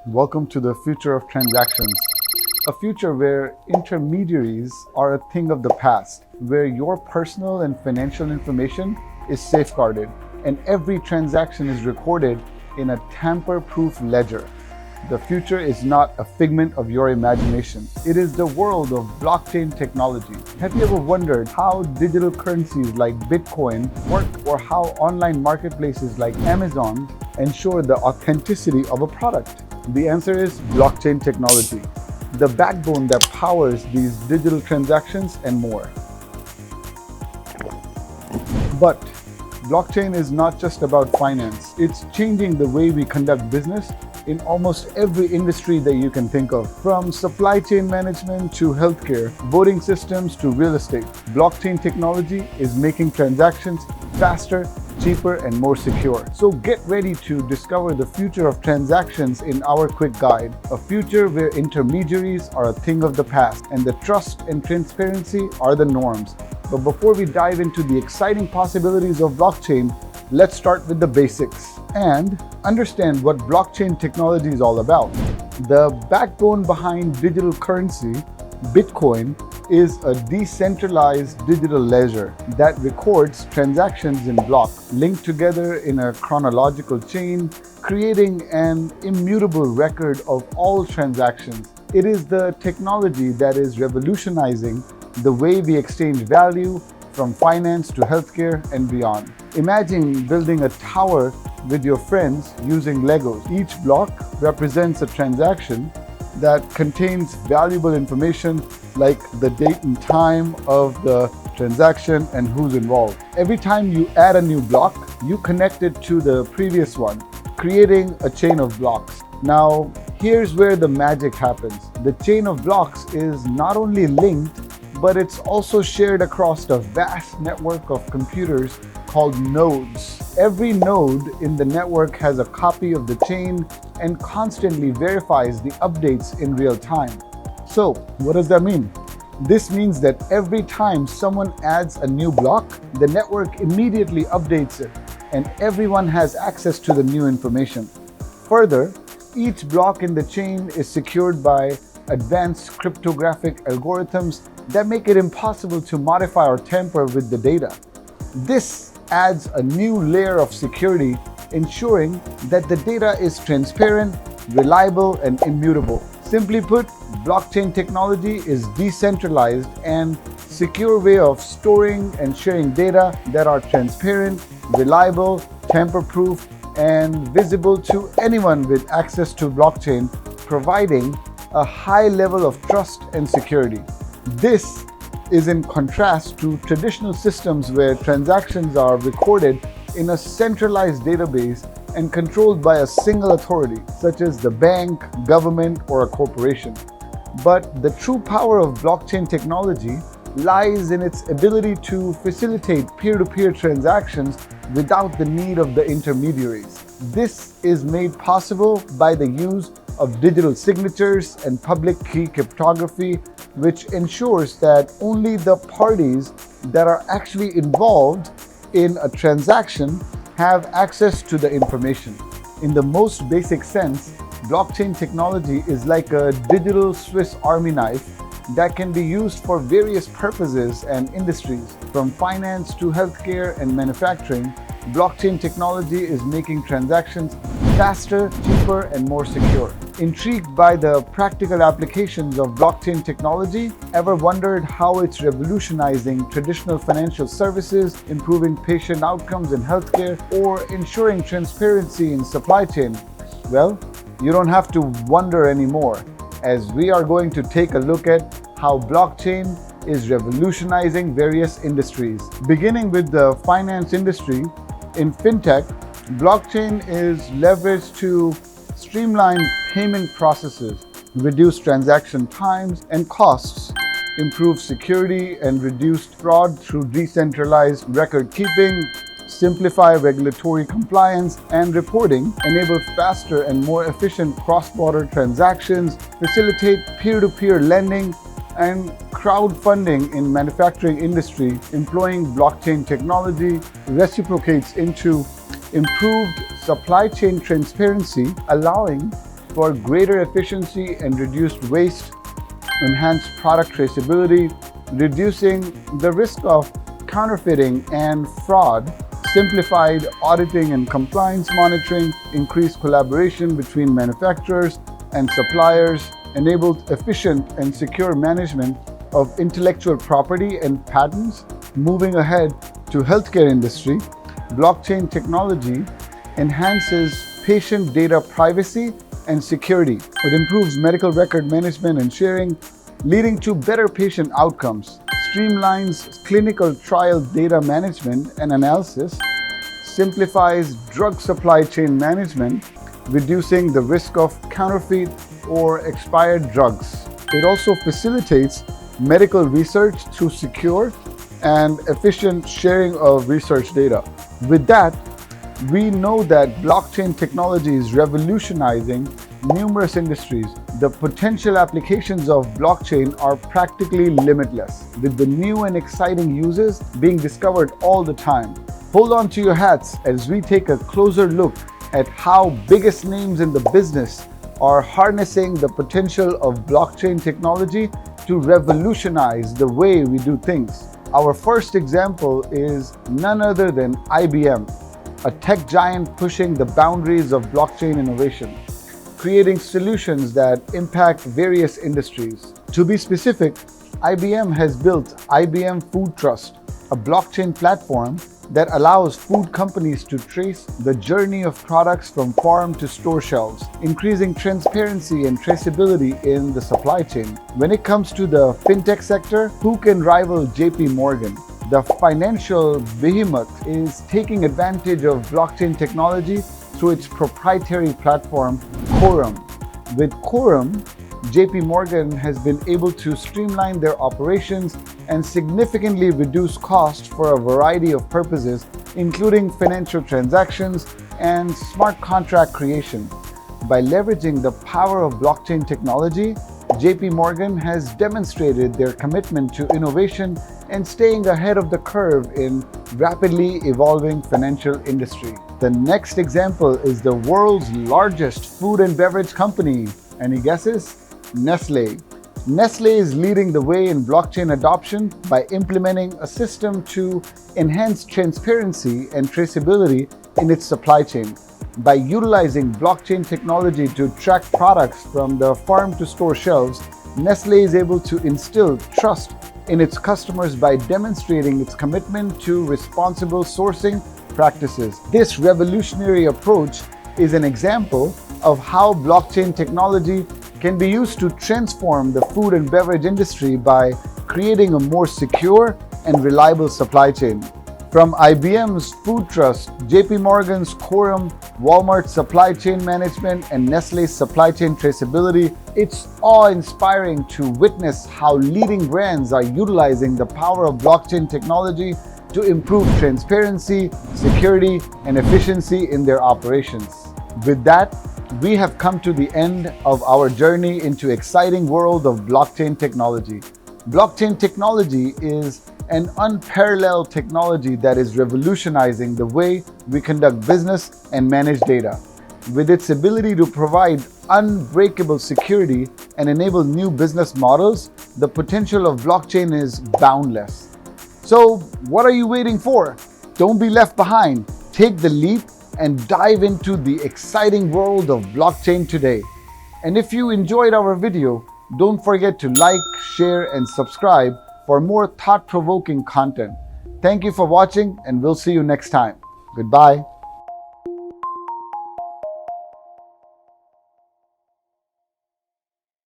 Welcome to the future of transactions. A future where intermediaries are a thing of the past, where your personal and financial information is safeguarded and every transaction is recorded in a tamper-proof ledger. The future is not a figment of your imagination. It is the world of blockchain technology. Have you ever wondered how digital currencies like Bitcoin work, or how online marketplaces like Amazon ensure the authenticity of a product? The answer is blockchain technology, the backbone that powers these digital transactions and more. But blockchain is not just about finance. It's changing the way we conduct business in almost every industry that you can think of, from supply chain management to healthcare, voting systems to real estate. Blockchain technology is making transactions faster, cheaper, and more secure. So get ready to discover the future of transactions in our quick guide, a future where intermediaries are a thing of the past and the trust and transparency are the norms. But before we dive into the exciting possibilities of blockchain, let's start with the basics and understand what blockchain technology is all about. The backbone behind digital currency, Bitcoin, is a decentralized digital ledger that records transactions in blocks linked together in a chronological chain, creating an immutable record of all transactions. It is the technology that is revolutionizing the way we exchange value, from finance to healthcare and beyond. Imagine building a tower with your friends using Legos. Each block represents a transaction that contains valuable information like the date and time of the transaction and who's involved. Every time you add a new block, you connect it to the previous one, creating a chain of blocks. Now, here's where the magic happens. The chain of blocks is not only linked, but it's also shared across a vast network of computers called nodes. Every node in the network has a copy of the chain and constantly verifies the updates in real time. So, what does that mean? This means that every time someone adds a new block, the network immediately updates it, and everyone has access to the new information. Further, each block in the chain is secured by advanced cryptographic algorithms that make it impossible to modify or tamper with the data. This adds a new layer of security, ensuring that the data is transparent, reliable, and immutable. Simply put, blockchain technology is decentralized and secure way of storing and sharing data that are transparent, reliable, tamper-proof, and visible to anyone with access to blockchain, providing a high level of trust and security. This is in contrast to traditional systems where transactions are recorded in a centralized database and controlled by a single authority, such as the bank, government, or a corporation. But the true power of blockchain technology lies in its ability to facilitate peer-to-peer transactions without the need of the intermediaries. This is made possible by the use of digital signatures and public key cryptography, which ensures that only the parties that are actually involved in a transaction have access to the information. In the most basic sense, blockchain technology is like a digital Swiss Army knife that can be used for various purposes and industries. From finance to healthcare and manufacturing, blockchain technology is making transactions faster, cheaper, and more secure. Intrigued by the practical applications of blockchain technology? Ever wondered how it's revolutionizing traditional financial services, improving patient outcomes in healthcare, or ensuring transparency in supply chain? Well, you don't have to wonder anymore, as we are going to take a look at how blockchain is revolutionizing various industries. Beginning with the finance industry, in fintech, blockchain is leveraged to streamline payment processes, reduce transaction times and costs, improve security and reduce fraud through decentralized record keeping, simplify regulatory compliance and reporting, enable faster and more efficient cross-border transactions, facilitate peer-to-peer lending, and crowdfunding in manufacturing industry. Employing blockchain technology reciprocates into improved supply chain transparency, allowing for greater efficiency and reduced waste, enhanced product traceability, reducing the risk of counterfeiting and fraud, simplified auditing and compliance monitoring, increased collaboration between manufacturers and suppliers, enabled efficient and secure management of intellectual property and patents. Moving ahead to healthcare industry, blockchain technology enhances patient data privacy and security. It improves medical record management and sharing, leading to better patient outcomes, streamlines clinical trial data management and analysis, simplifies drug supply chain management, reducing the risk of counterfeit or expired drugs. It also facilitates medical research through secure and efficient sharing of research data. With that, we know that blockchain technology is revolutionizing numerous industries. The potential applications of blockchain are practically limitless, with the new and exciting uses being discovered all the time. Hold on to your hats as we take a closer look at how biggest names in the business are harnessing the potential of blockchain technology to revolutionize the way we do things. Our first example is none other than IBM, a tech giant pushing the boundaries of blockchain innovation, creating solutions that impact various industries. To be specific, IBM has built IBM Food Trust, a blockchain platform that allows food companies to trace the journey of products from farm to store shelves, increasing transparency and traceability in the supply chain. When it comes to the fintech sector, who can rival jpmorgan? The financial behemoth is taking advantage of blockchain technology through its proprietary platform, Quorum. With Quorum, jpmorgan has been able to streamline their operations and significantly reduce costs for a variety of purposes, including financial transactions and smart contract creation. By leveraging the power of blockchain technology, jpmorgan has demonstrated their commitment to innovation and staying ahead of the curve in rapidly evolving financial industry. The next example is the world's largest food and beverage company. Any guesses? Nestle. Nestle is leading the way in blockchain adoption by implementing a system to enhance transparency and traceability in its supply chain. By utilizing blockchain technology to track products from the farm to store shelves, Nestle is able to instill trust in its customers by demonstrating its commitment to responsible sourcing practices. This revolutionary approach is an example of how blockchain technology can be used to transform the food and beverage industry by creating a more secure and reliable supply chain. From IBM's Food Trust, jpmorgan's Quorum, Walmart's supply chain management, and Nestle's supply chain traceability, it's awe-inspiring to witness how leading brands are utilizing the power of blockchain technology to improve transparency, security, and efficiency in their operations. With that, we have come to the end of our journey into exciting world of blockchain technology. Blockchain technology is an unparalleled technology that is revolutionizing the way we conduct business and manage data. With its ability to provide unbreakable security and enable new business models, the potential of blockchain is boundless. So, what are you waiting for? Don't be left behind. Take the leap and dive into the exciting world of blockchain today. And if you enjoyed our video, don't forget to like, share, and subscribe for more thought-provoking content. Thank you for watching, and we'll see you next time. Goodbye.